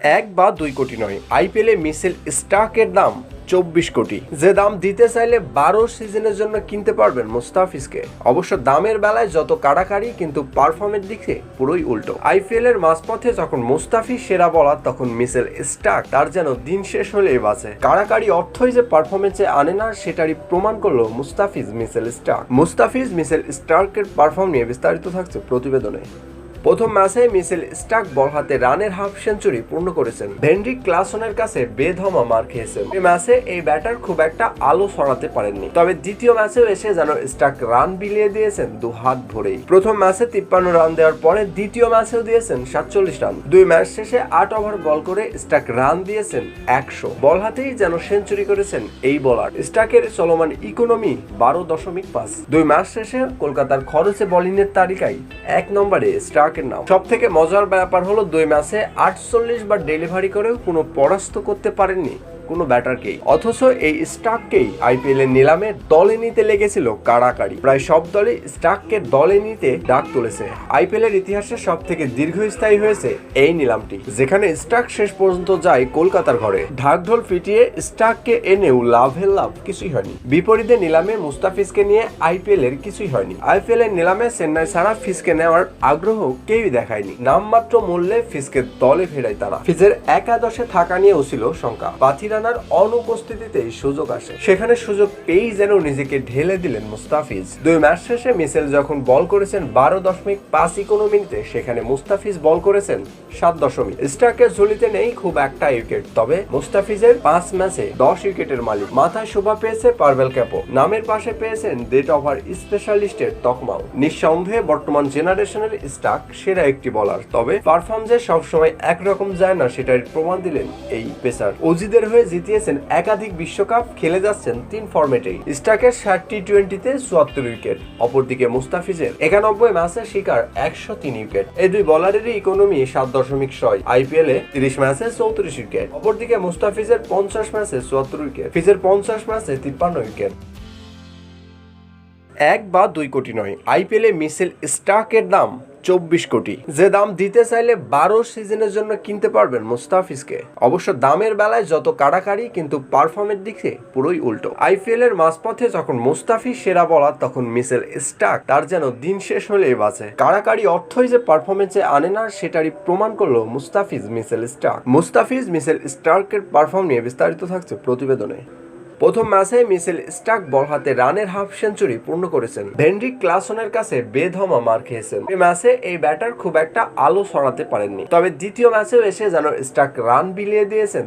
এক বা ২ কোটি নয়, আইপিএলে মিচেল স্টার্কের দাম ২৪ কোটি, যে দাম দিতে চাইলে ১২ সিজনের জন্য কিনতে পারবেন মুস্তাফিজকে। অবশ্য দামের বেলায় যত কাড়াকাড়ি, কিন্তু পারফর্মের দিকে পুরোই উল্টো। আইপিএল এর মাঝপথে যখন মুস্তাফিজ সেরা বলার, তখন মিচেল স্টার্ক তার যেন দিন শেষ হলেই বাঁচে। কাড়াকাড়ি অর্থই যে পারফরমেন্সে আনে না, সেটারই প্রমাণ করলো Mustafiz Mitchell Starc. Mustafiz Mitchell স্টার্কের পারফর্ম নিয়ে বিস্তারিত থাকছে প্রতিবেদনে। প্রথম ম্যাচে মিচেল স্টার্ক বল হাতে রানের হাফ সেঞ্চুরি পূর্ণ করেছেন। হেনরিক ক্লাসনের কাছে বেধমা মার খেয়েছেন। এই ম্যাচে এই ব্যাটার খুব একটা আলো ছড়াতে পারেননি, তবে দ্বিতীয় ম্যাচেও এসে যেন স্টার্ক রান বিলিয়ে দিয়েছেন দু হাত ভরেই। প্রথম ম্যাচে ৫৩ রান দেওয়ার পরে দ্বিতীয় ম্যাচেও দিয়েছেন ৪৭ রান। দুই ম্যাচ শেষে ৮ ওভার বল করে স্টার্ক রান দিয়েছেন ১০০। বল হাতেই যেন সেঞ্চুরি করেছেন এই বোলার। স্টার্কের চলমান ইকোনমি ১২.৫। দুই ম্যাচ শেষে কলকাতার খরচে বোলিং এর তালিকায় ১ নম্বরে স্টার্ক। সব থেকে মজার ব্যাপার হলো, দুই ম্যাচে ৪৮ বার ডেলিভারি করেও কোনো পরাস্ত করতে পারেননি কোনো ব্যাটারকেই। অথচ এই স্টার্ককেই আইপিএল এর নিলামে দলে নিতে লেগেছিল কাড়াকাড়ি। প্রায় সব দলই স্টার্ককে দলে নিতে ডাক তুলেছে। আইপিএল এর ইতিহাসে সব থেকে দীর্ঘস্থায়ী হয়েছে এই নিলামটি, যেখানে স্টার্ক শেষ পর্যন্ত যায় কলকাতার ঘরে। ঢাকঢোল পিটিয়ে স্টার্ককে এনেও লাভের লাভ কিছুই হয়নি। বিপরীতে নিলামে মুস্তাফিজকে নিয়ে আইপিএল এর কিছুই হয়নি। আইপিএল এর নিলামে চেন্নাই ছাড়া ফিজকে নেওয়ার আগ্রহ কেউই দেখায়নি। নামমাত্র মূল্যে ফিজকে দলে ফেরায় তারা। ফিজের একাদশে থাকা নিয়েও ছিল শঙ্কা। পাথিরানার অনুপস্থিতিতেই সুযোগ আসে, সেখানে সুযোগ পেয়েই যেন নিজেকে ঢেলে দিলেন মুস্তাফিজ। দুই ম্যাচ শেষে মিচেল যখন বল করেছেন ১২.৫ ইকোনমিতে, সেখানে মুস্তাফিজ বল করেছেন ৭ স্টার্কের ঝুলিতে নেই খুব একটা উইকেট, তবে মুস্তাফিজের ৫ ম্যাচে ১০ উইকেটের মালিক। মাথায় শোভা পেয়েছে পারভেল ক্যাপও, নামের পাশে পেয়েছেন ডেট ওভার স্পেশালিস্টের তকমাও। নিঃসন্দেহে বর্তমান জেনারেশনের স্টার্ক সেরা একটি বলার, তবে পারফর্ম যে সবসময় একরকম যায় না সেটার প্রমাণ দিলেন এই পেসার। অজিদের হয়ে জিতিয়েছেন একাধিক বিশ্বকাপ, খেলে যাচ্ছেন ৩ ফরম্যাটেই। স্টার্কের ৬০ টি-২০-তে ৭৪ উইকেট, অপরদিকে মুস্তাফিজের ৯১ ম্যাচে শিকার ১০৩ উইকেট। এই দুই বলারেরই ইকোনমি ৭.৬। আইপিএল এ ৩০ ম্যাচে ৩৪ উইকেট, অপরদিকে মুস্তাফিজের ৫০ ম্যাচে ৭৪ উইকেট, ফিজের ৫০ ম্যাচে ৫৩ উইকেট। এক বা ২ কোটি নয়, আইপিএলে মিচেল স্টার্কের দাম ২৪ কোটি, যে দাম দিতে চাইলে ১২ সিজনের জন্য কিনতে পারবেন মুস্তাফিজকে। অবশ্য দামের বেলায় যত কাড়াকাড়ি, কিন্তু পারফর্মের দিকে পুরোই উল্টো। আইপিএল এর মাঝপথে যখন মুস্তাফিজ সেরা বলার, তখন মিচেল স্টার্ক তার যেন দিন শেষ হলেই বাঁচে। কাড়াকাড়ি অর্থই যে পারফরমেন্সে আনে না, সেটারই প্রমাণ করলো Mustafiz Mitchell Starc. Mustafiz Mitchell স্টার্কের পারফর্ম নিয়ে বিস্তারিত থাকছে প্রতিবেদনে। প্রথম ম্যাচে মিচেল স্টার্ক বল হাতে রানের হাফ সেঞ্চুরি পূর্ণ করেছেন। হেনরিক ক্লাসনের কাছে বেধমা মার খেয়েছেন। এই ম্যাচে এই ব্যাটার খুব একটা আলো ছড়াতে পারেননি, তবে দ্বিতীয় ম্যাচেও এসে যেন স্টার্ক রান বিলিয়ে দিয়েছেন